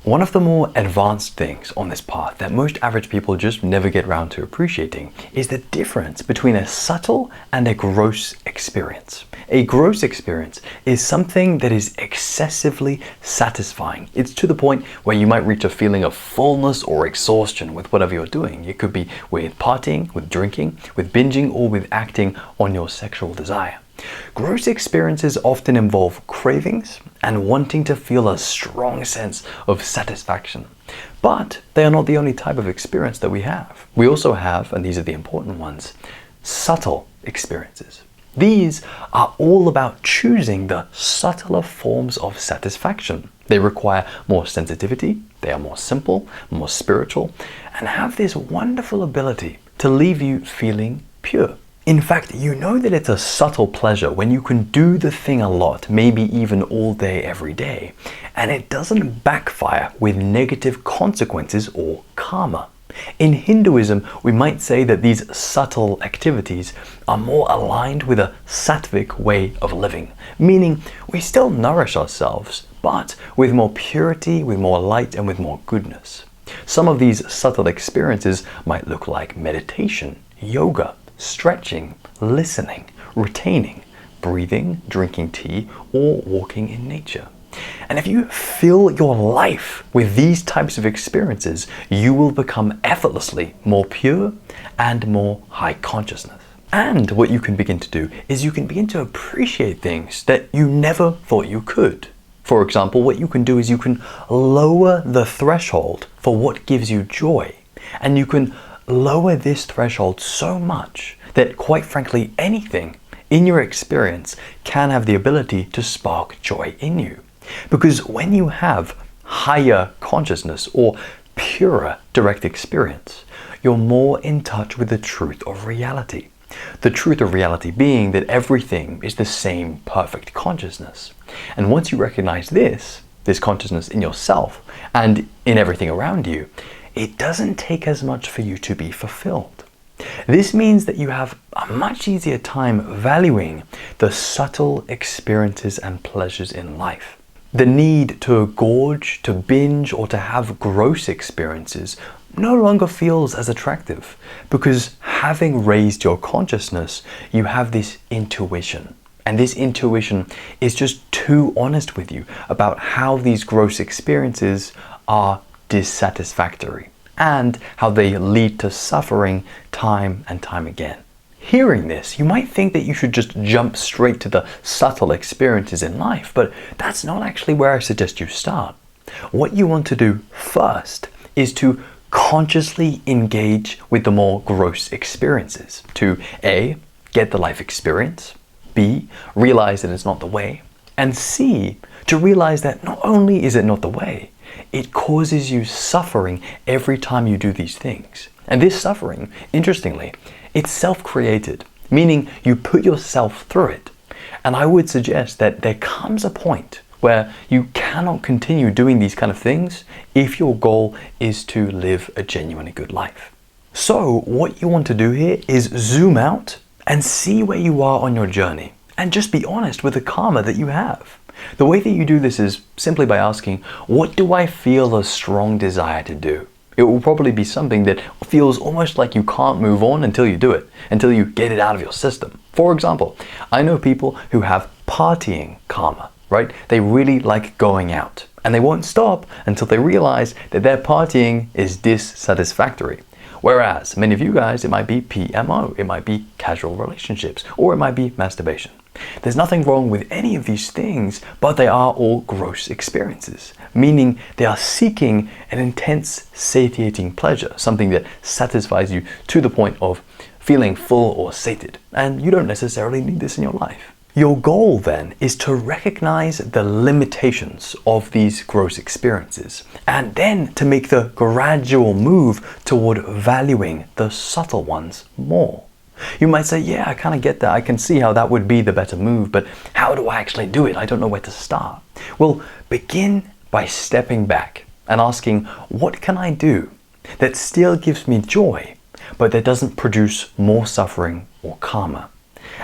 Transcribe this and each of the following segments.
One of the more advanced things on this path that most average people just never get around to appreciating is the difference between a subtle and a gross experience. A gross experience is something that is excessively satisfying. It's to the point where you might reach a feeling of fullness or exhaustion with whatever you're doing. It could be with partying, with drinking, with binging, or with acting on your sexual desire. Gross experiences often involve cravings and wanting to feel a strong sense of satisfaction. But they are not the only type of experience that we have. We also have, and these are the important ones, subtle experiences. These are all about choosing the subtler forms of satisfaction. They require more sensitivity, they are more simple, more spiritual, and have this wonderful ability to leave you feeling pure. In fact, you know that it's a subtle pleasure when you can do the thing a lot, maybe even all day, every day, and it doesn't backfire with negative consequences or karma. In Hinduism, we might say that these subtle activities are more aligned with a sattvic way of living, meaning we still nourish ourselves, but with more purity, with more light, and with more goodness. Some of these subtle experiences might look like meditation, yoga, stretching, listening, retaining, breathing, drinking tea, or walking in nature. And if you fill your life with these types of experiences, you will become effortlessly more pure and more high consciousness. And what you can begin to do is you can begin to appreciate things that you never thought you could. For example, what you can do is you can lower the threshold for what gives you joy. And you can lower this threshold so much that, quite frankly, anything in your experience can have the ability to spark joy in you. Because when you have higher consciousness or purer direct experience, you're more in touch with the truth of reality. The truth of reality being that everything is the same perfect consciousness. And once you recognize this consciousness in yourself and in everything around you, it doesn't take as much for you to be fulfilled. This means that you have a much easier time valuing the subtle experiences and pleasures in life. The need to gorge, to binge, or to have gross experiences no longer feels as attractive because, having raised your consciousness, you have this intuition. And this intuition is just too honest with you about how these gross experiences are dissatisfactory and how they lead to suffering time and time again. Hearing this, you might think that you should just jump straight to the subtle experiences in life, but that's not actually where I suggest you start. What you want to do first is to consciously engage with the more gross experiences. To A, get the life experience, B, realize that it's not the way, and C, to realize that not only is it not the way, it causes you suffering every time you do these things. And this suffering, interestingly, it's self-created, meaning you put yourself through it. And I would suggest that there comes a point where you cannot continue doing these kind of things if your goal is to live a genuinely good life. So what you want to do here is zoom out and see where you are on your journey, and just be honest with the karma that you have. The way that you do this is simply by asking, what do I feel a strong desire to do? It will probably be something that feels almost like you can't move on until you do it, until you get it out of your system. For example, I know people who have partying karma, right? They really like going out, and they won't stop until they realize that their partying is dissatisfactory. Whereas many of you guys, it might be PMO, it might be casual relationships, or it might be masturbation. There's nothing wrong with any of these things, but they are all gross experiences, meaning they are seeking an intense, satiating pleasure, something that satisfies you to the point of feeling full or sated, and you don't necessarily need this in your life. Your goal then is to recognize the limitations of these gross experiences, and then to make the gradual move toward valuing the subtle ones more. You might say, yeah, I kind of get that. I can see how that would be the better move, but how do I actually do it? I don't know where to start. Well, begin by stepping back and asking, what can I do that still gives me joy, but that doesn't produce more suffering or karma?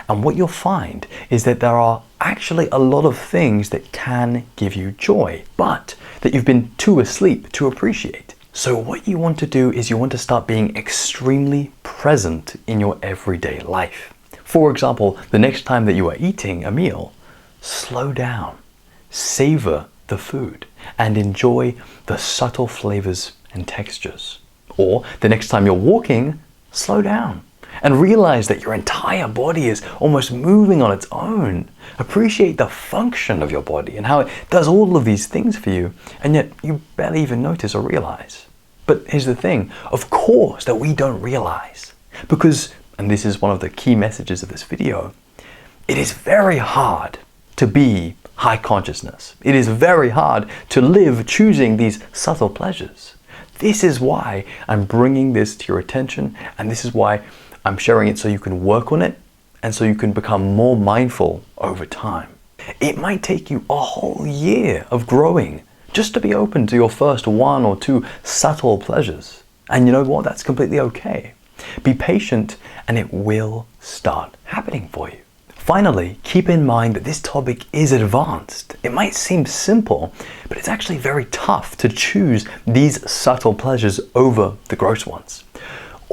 And what you'll find is that there are actually a lot of things that can give you joy, but that you've been too asleep to appreciate. So what you want to do is you want to start being extremely present in your everyday life. For example, the next time that you are eating a meal, slow down, savor the food, and enjoy the subtle flavors and textures. Or the next time you're walking, slow down and realize that your entire body is almost moving on its own. Appreciate the function of your body and how it does all of these things for you, and yet you barely even notice or realize. But here's the thing, of course that we don't realize, because, and this is one of the key messages of this video, it is very hard to be high consciousness. It is very hard to live choosing these subtle pleasures. This is why I'm bringing this to your attention, and this is why I'm sharing it so you can work on it and so you can become more mindful over time. It might take you a whole year of growing just to be open to your first 1 or 2 subtle pleasures. And you know what? That's completely okay. Be patient and it will start happening for you. Finally, keep in mind that this topic is advanced. It might seem simple, but it's actually very tough to choose these subtle pleasures over the gross ones.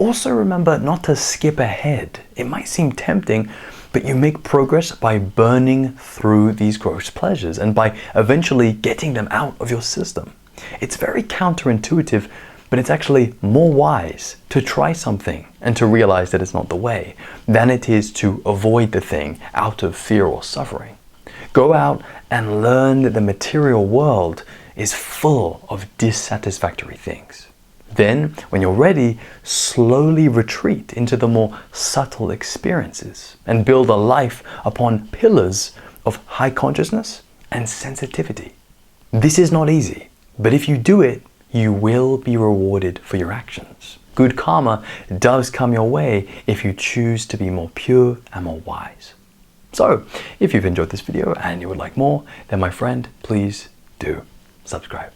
Also remember not to skip ahead. It might seem tempting, but you make progress by burning through these gross pleasures and by eventually getting them out of your system. It's very counterintuitive, but it's actually more wise to try something and to realize that it's not the way than it is to avoid the thing out of fear or suffering. Go out and learn that the material world is full of dissatisfactory things. Then, when you're ready, slowly retreat into the more subtle experiences and build a life upon pillars of high consciousness and sensitivity. This is not easy, but if you do it, you will be rewarded for your actions. Good karma does come your way if you choose to be more pure and more wise. So, if you've enjoyed this video and you would like more, then my friend, please do subscribe.